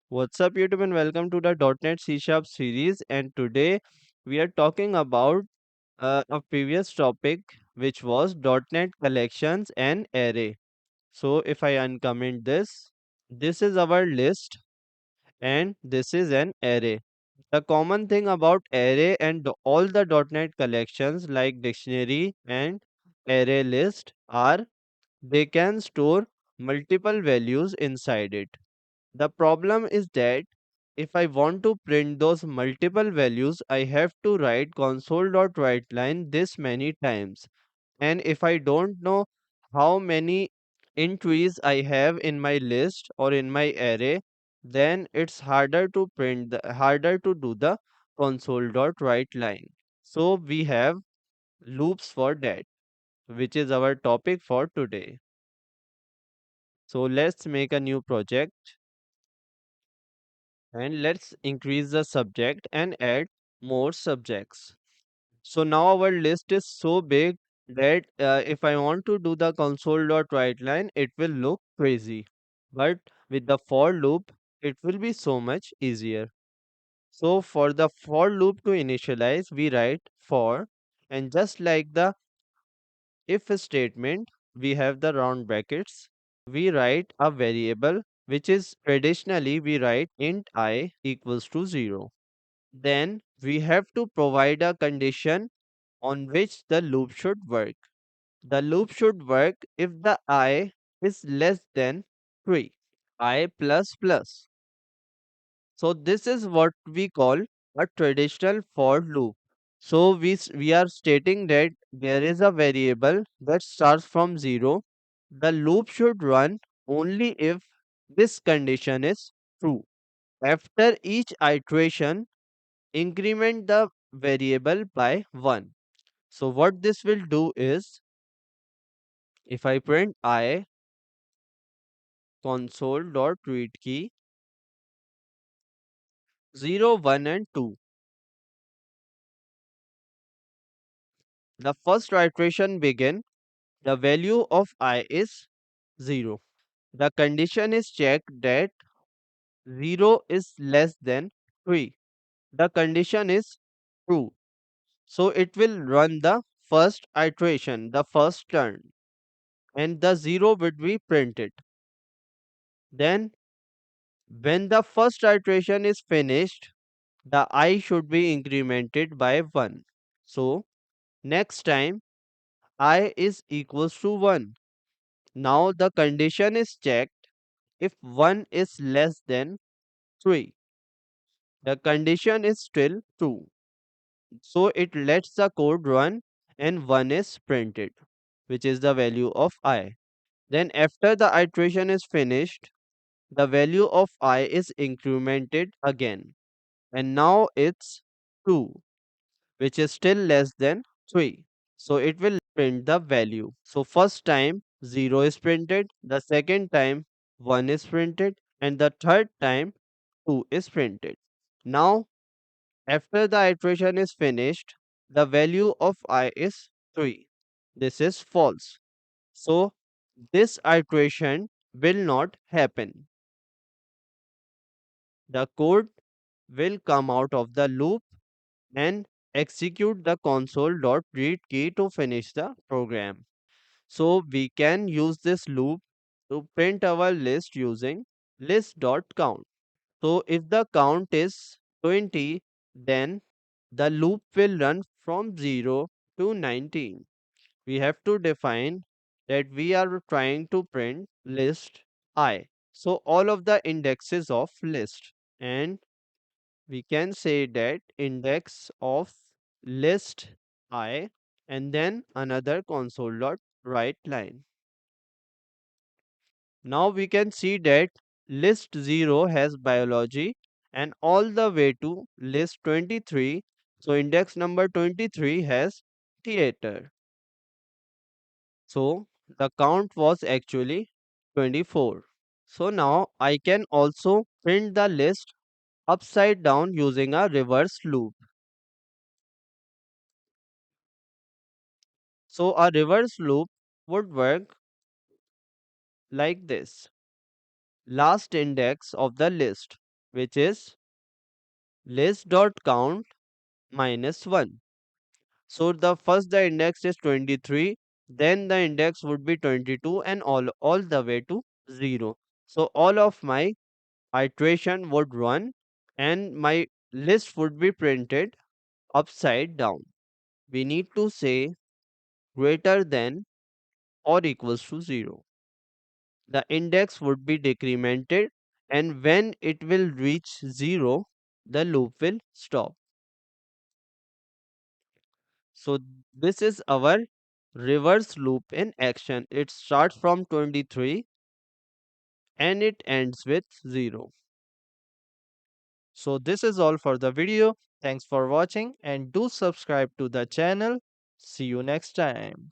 What's up, YouTube, and welcome to the .NET C Sharp series. And today we are talking about a previous topic, which was .NET collections and array. So, if I uncomment this, this is our list, and this is an array. The common thing about array and all the .NET collections like dictionary and array list are they can store multiple values inside it. The problem is that if I want to print those multiple values, I have to write console.writeLine this many times. And if I don't know how many entries I have in my list or in my array, then it's harder to do the console.writeLine. So we have loops for that, which is our topic for today. So let's make a new project and let's increase the subject and add more subjects. So now our list is so big that if I want to do the console.writeLine, it will look crazy. But with the for loop, it will be so much easier. So for the for loop to initialize, we write for, and just like the if statement, we have the round brackets. We write a variable which is traditionally we write int I equals to 0. Then we have to provide a condition on which the loop should work. The loop should work if the I is less than 3, I plus plus. So this is what we call a traditional for loop. So we are stating that there is a variable that starts from 0. The loop should run only if this condition is true. After each iteration, increment the variable by 1. So what this will do is if I print I console.read key 0, 1 and 2, the first iteration begin, the value of I is 0. The condition is checked that 0 is less than 3. The condition is true. So it will run the first iteration, the first turn, and the 0 would be printed. Then when the first iteration is finished, the I should be incremented by 1. So next time I is equals to 1. Now the condition is checked if 1 is less than 3. The condition is still true. So it lets the code run and 1 is printed, which is the value of I. Then after the iteration is finished, the value of I is incremented again. And now it's 2, which is still less than 3. So it will print the value. So first time 0 is printed, the second time 1 is printed, and the third time 2 is printed. Now after the iteration is finished, the value of I is 3. This is false. So this iteration will not happen. The code will come out of the loop and execute the console.read key to finish the program. So we can use this loop to print our list using list.count. So if the count is 20, then the loop will run from 0 to 19. We have to define that we are trying to print list I. So all of the indexes of list, and we can say that index of list I and then another console dot write line. Now we can see that list 0 has biology and all the way to list 23. So index number 23 has theater. So the count was actually 24. So now I can also print the list upside down using a reverse loop. So a reverse loop would work like this. Last index of the list. which is list dot count minus 1. So the index is 23, then the index would be 22 and all the way to 0. So all of my iteration would run and my list would be printed upside down. We need to say greater than or equals to 0. The index would be decremented, and when it will reach 0, the loop will stop. So this is our reverse loop in action. It starts from 23 and it ends with 0. So this is all for the video. Thanks for watching and do subscribe to the channel. See you next time.